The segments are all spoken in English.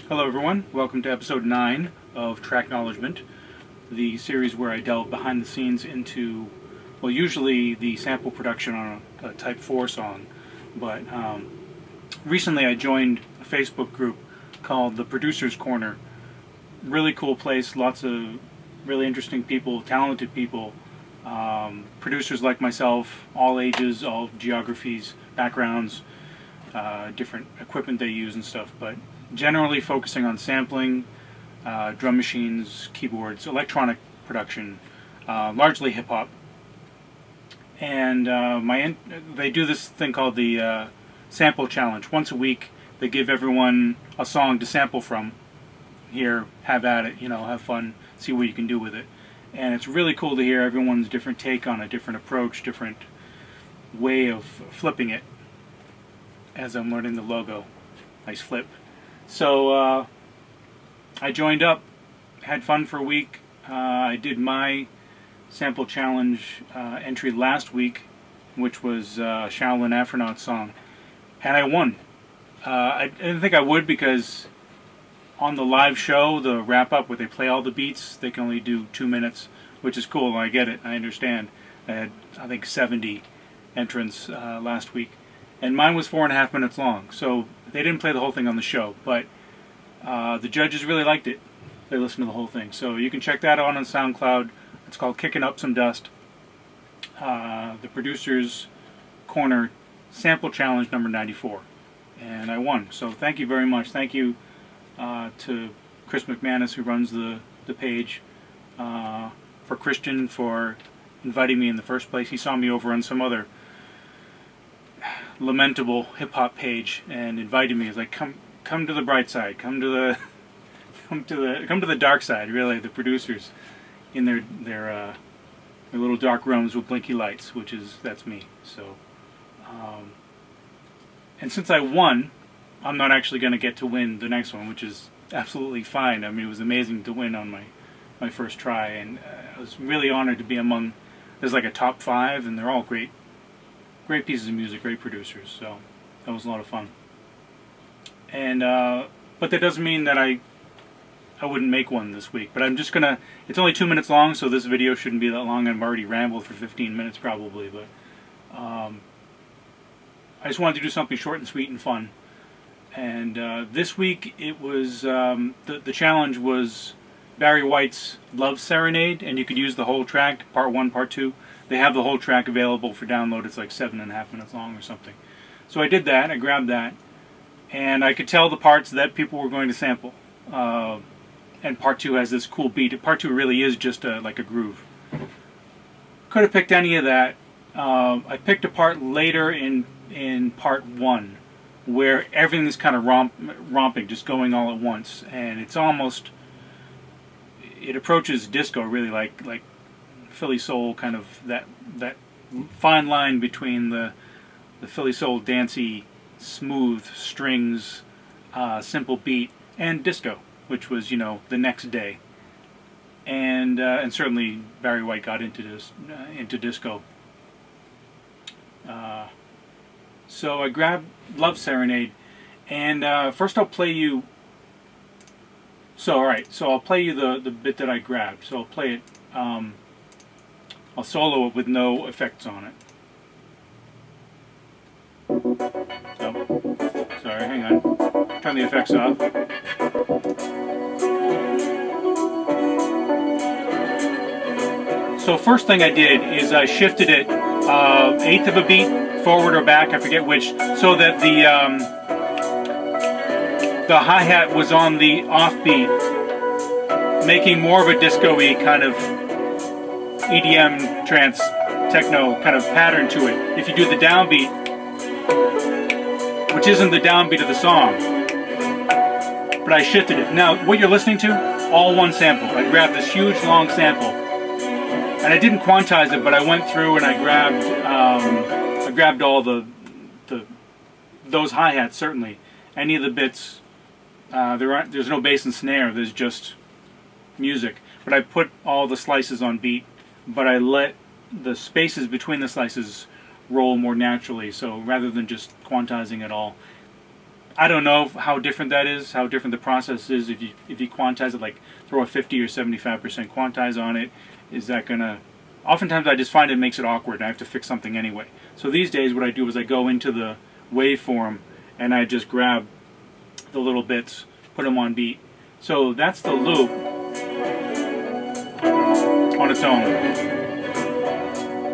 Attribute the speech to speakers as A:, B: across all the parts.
A: Hello everyone, welcome to episode 9 of Tracknowledgement, the series where I delve behind the scenes into, well, usually the sample production on a Type 4 song, but recently I joined a Facebook group called the Producer's Corner. Really cool place, lots of really interesting people, talented people, producers like myself, all ages, all geographies, backgrounds, different equipment they use and stuff, but generally focusing on sampling, drum machines, keyboards, electronic production, largely hip hop. And they do this thing called the sample challenge. Once a week, they give everyone a song to sample from. Here, have at it, have fun, see what you can do with it. And it's really cool to hear everyone's different take on a different approach, different way of flipping it. As I'm learning the logo, nice flip. So I joined up, had fun for a week. I did my sample challenge entry last week, which was a Shaolin Afronaut song, and I won. I didn't think I would because on the live show, the wrap-up where they play all the beats, they can only do 2 minutes, which is cool. I get it. I understand. I had, I think, 70 entrants last week, and mine was 4.5 minutes long, so they didn't play the whole thing on the show, but the judges really liked it. They listened to the whole thing. So you can check that out on SoundCloud. It's called Kicking Up Some Dust. The Producer's Corner Sample Challenge number 94. And I won. So thank you very much. Thank you to Chris McManus, who runs the page, for Christian for inviting me in the first place. He saw me over on some other lamentable hip-hop page and invited me. He's like, come to the bright side, come to the dark side. Really, the producers in their little dark rooms with blinky lights, that's me. So and since I won, I'm not actually going to get to win the next one, which is absolutely fine. I mean, it was amazing to win on my first try, and I was really honored to be among, there's like a top 5, and they're all great pieces of music, great producers, so that was a lot of fun. And but that doesn't mean that I wouldn't make one this week, but I'm just gonna, it's only 2 minutes long, so this video shouldn't be that long. I've already rambled for 15 minutes probably, but I just wanted to do something short and sweet and fun. And this week it was, the challenge was Barry White's Love Serenade, and you could use the whole track, part 1, part 2. They have the whole track available for download. It's like 7.5 minutes long or something. So I did that, I grabbed that, and I could tell the parts that people were going to sample. And part 2 has this cool beat. Part 2 really is just like a groove. Could have picked any of that. I picked a part later in part 1 where everything's kind of romping, just going all at once, and it's almost, it approaches disco really, like Philly soul, kind of that fine line between the Philly soul dancey, smooth strings, simple beat, and disco, which was, the next day. And certainly Barry White got into disco. So I grabbed Love Serenade, and first I'll play you. So alright, so I'll play you the bit that I grabbed. So I'll play it. I'll solo it with no effects on it. So, sorry, hang on. Turn the effects off. So first thing I did is I shifted it 1/8 of a beat forward or back, I forget which, so that the hi-hat was on the offbeat, making more of a disco-y kind of EDM, trance, techno kind of pattern to it. If you do the downbeat, which isn't the downbeat of the song, but I shifted it. Now, what you're listening to, all one sample. I grabbed this huge long sample, and I didn't quantize it, but I went through and I grabbed all those hi-hats, certainly. Any of the bits, there's no bass and snare, there's just music. But I put all the slices on beat, but I let the spaces between the slices roll more naturally, so rather than just quantizing it all. I don't know how different that is, how different the process is. If you quantize it, like throw a 50 or 75% quantize on it, is that gonna? Oftentimes I just find it makes it awkward, and I have to fix something anyway. So these days, what I do is I go into the waveform and I just grab the little bits, put them on beat. So that's the loop on its own.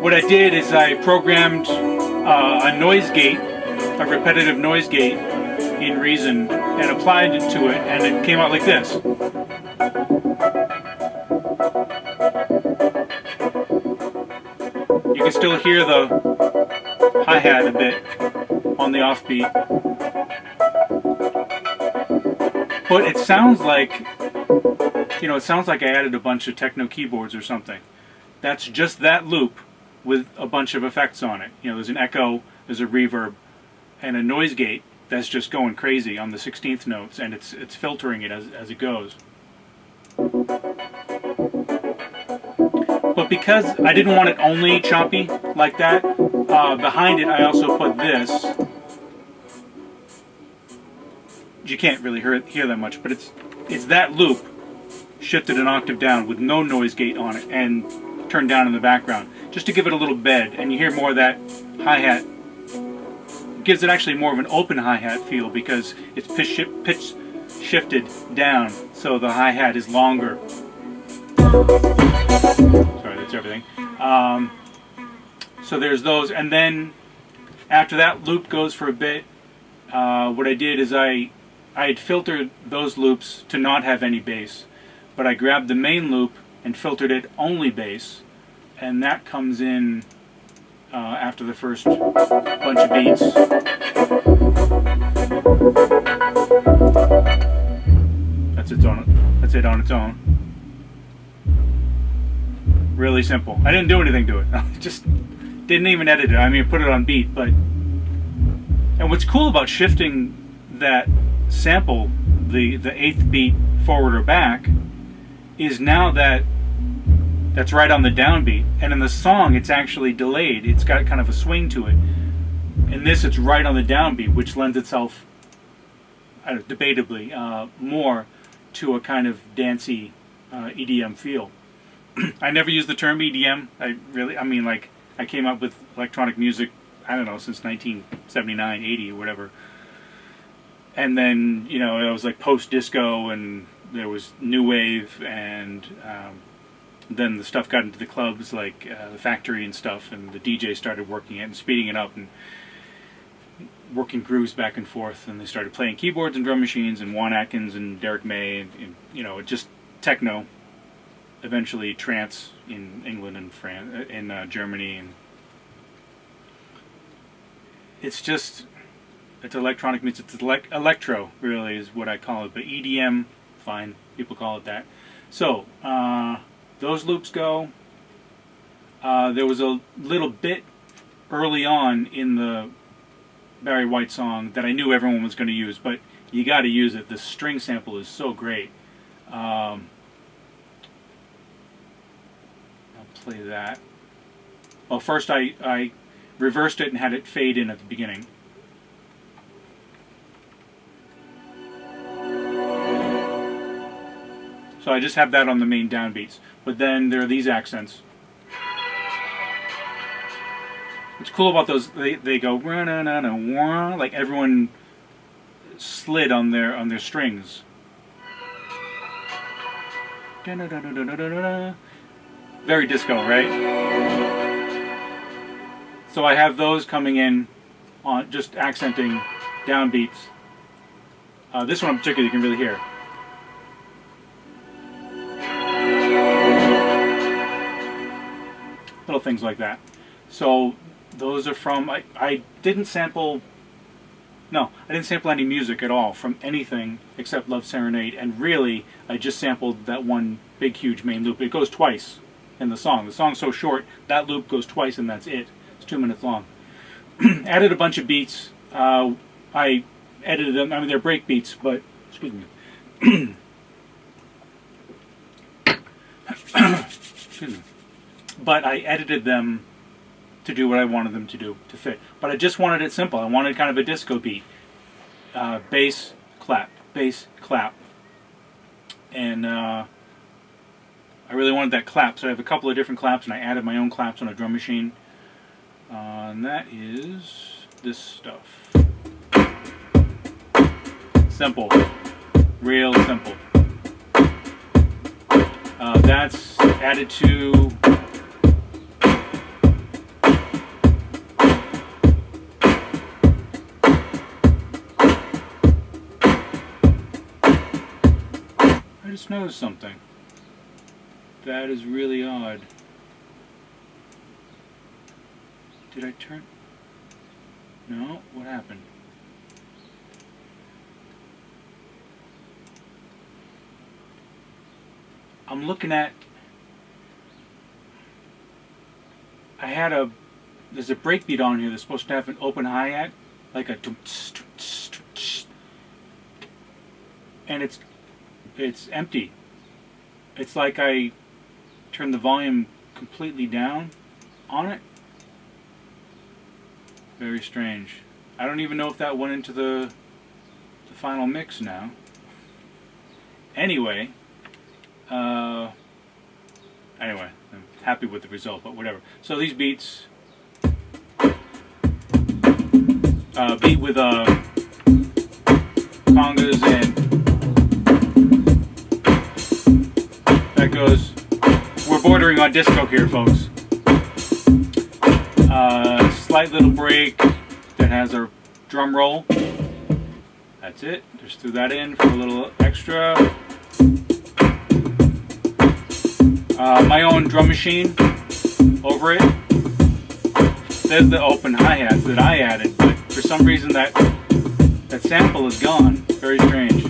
A: What I did is I programmed a noise gate, a repetitive noise gate in Reason, and applied it to it, and it came out like this. You can still hear the hi-hat a bit on the offbeat, but it sounds like, it sounds like I added a bunch of techno keyboards or something. That's just that loop with a bunch of effects on it. There's an echo, there's a reverb, and a noise gate that's just going crazy on the 16th notes, and it's filtering it as it goes. But because I didn't want it only choppy like that, behind it I also put this. You can't really hear that much, but it's that loop shifted an octave down with no noise gate on it and turned down in the background, just to give it a little bed, and you hear more of that hi-hat. It gives it actually more of an open hi-hat feel because it's pitch shifted down, so the hi-hat is longer. Sorry, that's everything. So there's those, and then after that loop goes for a bit, what I did is I had filtered those loops to not have any bass, but I grabbed the main loop and filtered it only bass, and that comes in after the first bunch of beats. That's it on its own. Really simple. I didn't do anything to it. I just didn't even edit it. I mean, I put it on beat, but... And what's cool about shifting that sample, the 8th beat forward or back, is now that's right on the downbeat. And in the song, it's actually delayed. It's got kind of a swing to it. In this, it's right on the downbeat, which lends itself, debatably, more to a kind of dancey EDM feel. I never used the term EDM. I came up with electronic music, I don't know, since 1979, 80, or whatever. And then, it was like post-disco, and there was new wave, and then the stuff got into the clubs, like the Factory and stuff, and the DJ started working it and speeding it up and working grooves back and forth, and they started playing keyboards and drum machines, and Juan Atkins and Derek May, and just techno, eventually trance in England and France, in Germany, and it's electronic music. It's electro, really, is what I call it, but EDM, fine, people call it that. So, those loops go. There was a little bit early on in the Barry White song that I knew everyone was going to use, but you got to use it. The string sample is so great. I'll play that. Well, first I reversed it and had it fade in at the beginning. So I just have that on the main downbeats. But then there are these accents. What's cool about those, they go like everyone slid on their strings. Very disco, right? So I have those coming in on just accenting downbeats. This one in particular you can really hear. Little things like that. So those are from, I didn't sample any music at all from anything except Love Serenade, and really I just sampled that one big huge main loop. It goes twice in the song. The song's so short, that loop goes twice and that's it. It's 2 minutes long. Added a bunch of beats. I edited them, they're break beats, but, excuse me. Excuse me. But I edited them to do what I wanted them to do, to fit. But I just wanted it simple. I wanted kind of a disco beat. bass, clap, and I really wanted that clap, so I have a couple of different claps, and I added my own claps on a drum machine, and that is this stuff. Simple, real simple. That's added to I just noticed something. That is really odd. Did I turn? No? What happened? I'm looking at... There's a breakbeat on here that's supposed to have an open hi-hat, like a... And it's empty. It's like I turned the volume completely down on it. Very strange. I don't even know if that went into the final mix now. Anyway, I'm happy with the result, but whatever. So these beats, beat with congas, and that goes. We're bordering on disco here, folks. Slight little break that has our drum roll. That's it. Just threw that in for a little extra. My own drum machine over it. There's the open hi-hats that I added, but for some reason that sample is gone. Very strange.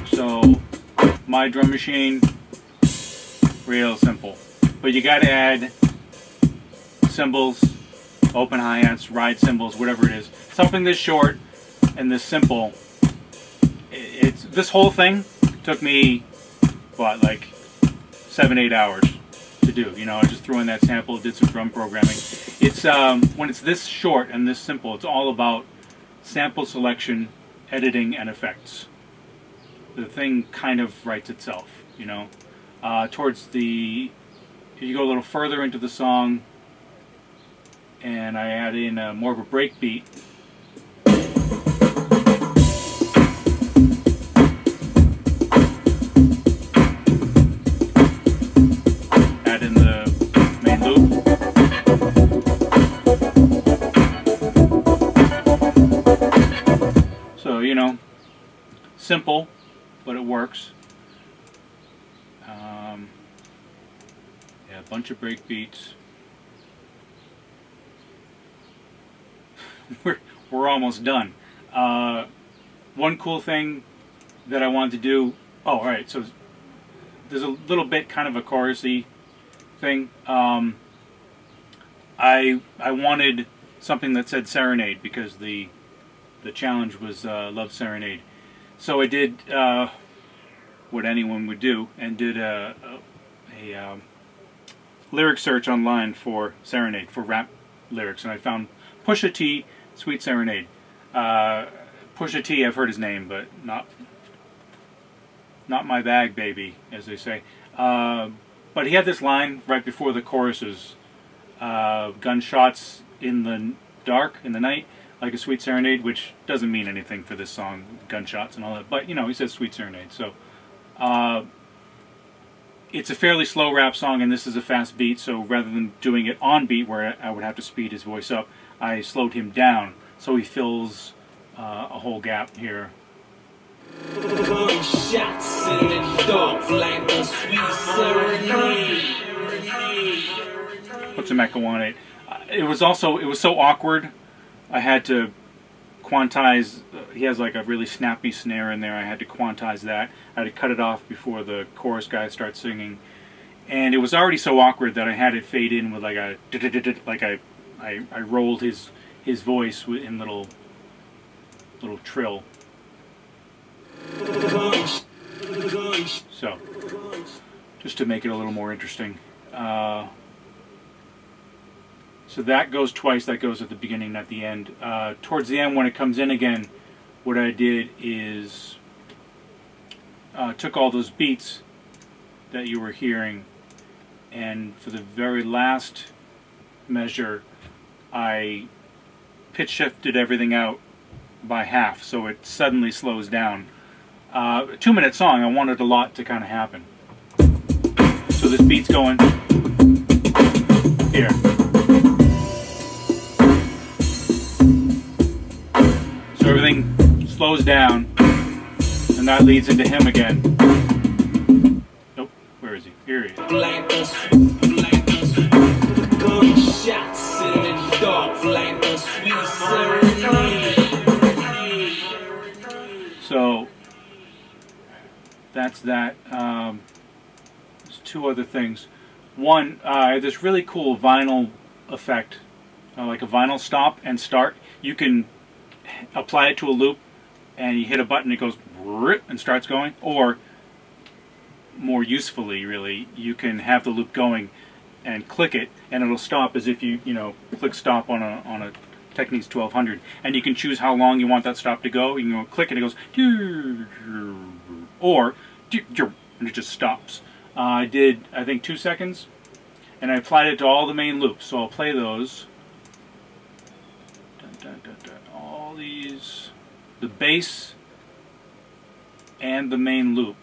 A: So my drum machine, real simple. But you gotta add cymbals, open hi-hats, ride cymbals, whatever it is. Something this short and this simple. This whole thing took me, what, like 7-8 hours to do. You know, I just threw in that sample, did some drum programming. It's when it's this short and this simple, it's all about sample selection, editing, and effects. The thing kind of writes itself, you know. If you go a little further into the song, and I add in more of a break beat. Add in the main loop. So, you know, simple, but it works. Yeah, a bunch of break beats. We're almost done. One cool thing that I wanted to do. Oh, all right. So there's a little bit kind of a chorusy thing. I wanted something that said Serenade because the challenge was Love Serenade. So I did what anyone would do and did a lyric search online for Serenade, for rap lyrics, and I found Pusha T, Sweet Serenade. Pusha T, I've heard his name, but not my bag, baby, as they say. But he had this line right before the choruses: gunshots in the dark, in the night, like a sweet serenade, which doesn't mean anything for this song, gunshots and all that. But, you know, he says sweet serenade. So it's a fairly slow rap song, and this is a fast beat, so rather than doing it on beat where I would have to speed his voice up, I slowed him down, so he fills a whole gap here. Shots in the dark like a sweet serenade. Put some echo on it. It was so awkward. I had to quantize. He has like a really snappy snare in there. I had to quantize that. I had to cut it off before the chorus guy starts singing, and it was already so awkward that I had it fade in with like a like I rolled his voice in little trill. So, just to make it a little more interesting. So that goes twice. That goes at the beginning and at the end. Towards the end, when it comes in again, what I did is took all those beats that you were hearing, and for the very last measure, I pitch shifted everything out by half, so it suddenly slows down. 2-minute song, I wanted a lot to kind of happen. So this beat's going here. So everything slows down, and that leads into him again. Nope, where is he? Here he is. So that's that. There's two other things. One, this really cool vinyl effect, like a vinyl stop and start. You can apply it to a loop, and you hit a button, it goes and starts going. Or, more usefully, really, you can have the loop going and click it, and it'll stop as if you click stop on a Technics 1200, and you can choose how long you want that stop to go. You can go click and it goes, or and it just stops. I did, I think, 2 seconds, and I applied it to all the main loops. So I'll play those. All these, the bass and the main loop.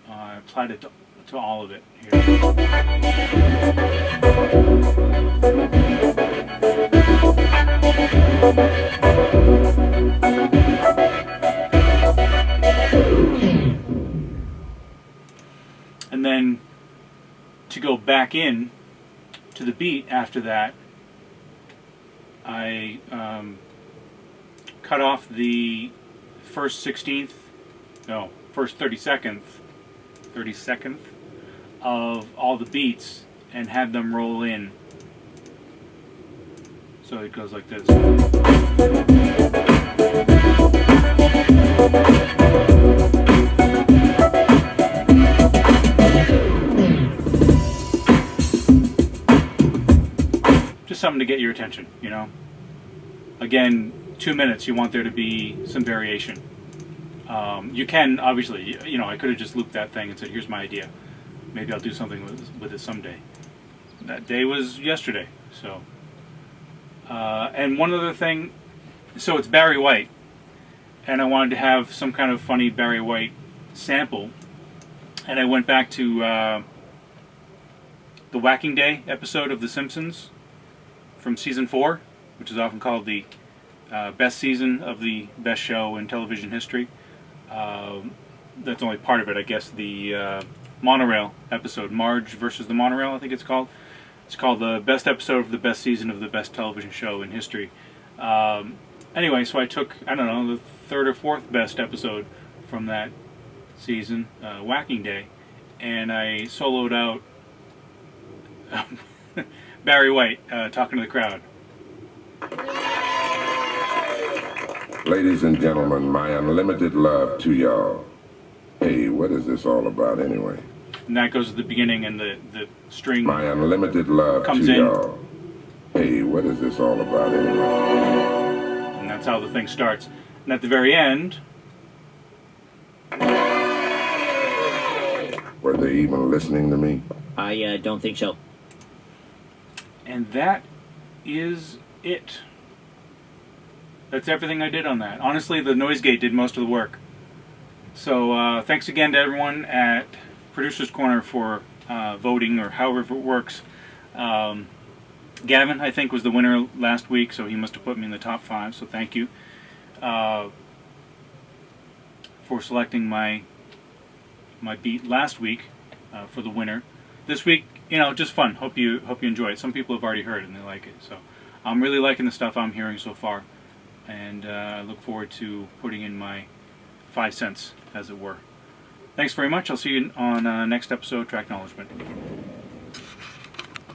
A: I applied it to all of it here. And then to go back in to the beat after that, I cut off the first 32nd of all the beats and had them roll in. So it goes like this. Just something to get your attention, Again, 2 minutes, you want there to be some variation. You can, obviously, I could have just looped that thing and said, here's my idea. Maybe I'll do something with it someday. That day was yesterday, so. And one other thing, so it's Barry White, and I wanted to have some kind of funny Barry White sample, and I went back to the Whacking Day episode of The Simpsons from season 4, which is often called the best season of the best show in television history. That's only part of it, I guess. The monorail episode, Marge versus the Monorail, I think it's called. It's called the best episode of the best season of the best television show in history. Anyway, so I took, I don't know, the third or fourth best episode from that season, Whacking Day, and I soloed out Barry White talking to the crowd.
B: Ladies and gentlemen, my unlimited love to y'all. Hey, what is this all about anyway?
A: And that goes at the beginning, and the string
B: my unlimited love
A: comes
B: to
A: in.
B: y'all. Hey, what is this all about anyway?
A: And that's how the thing starts. And at the very end...
B: Were they even listening to me?
C: I don't think so.
A: And that is it. That's everything I did on that. Honestly, the noise gate did most of the work. So thanks again to everyone at Producer's Corner for voting, or however it works. Gavin, I think, was the winner last week, so he must have put me in the top 5, so thank you for selecting my beat last week for the winner. This week, just fun. Hope you enjoy it. Some people have already heard it and they like it, so I'm really liking the stuff I'm hearing so far, and I look forward to putting in my 5 cents, as it were. Thanks very much. I'll see you on next episode of Tracknowledgement.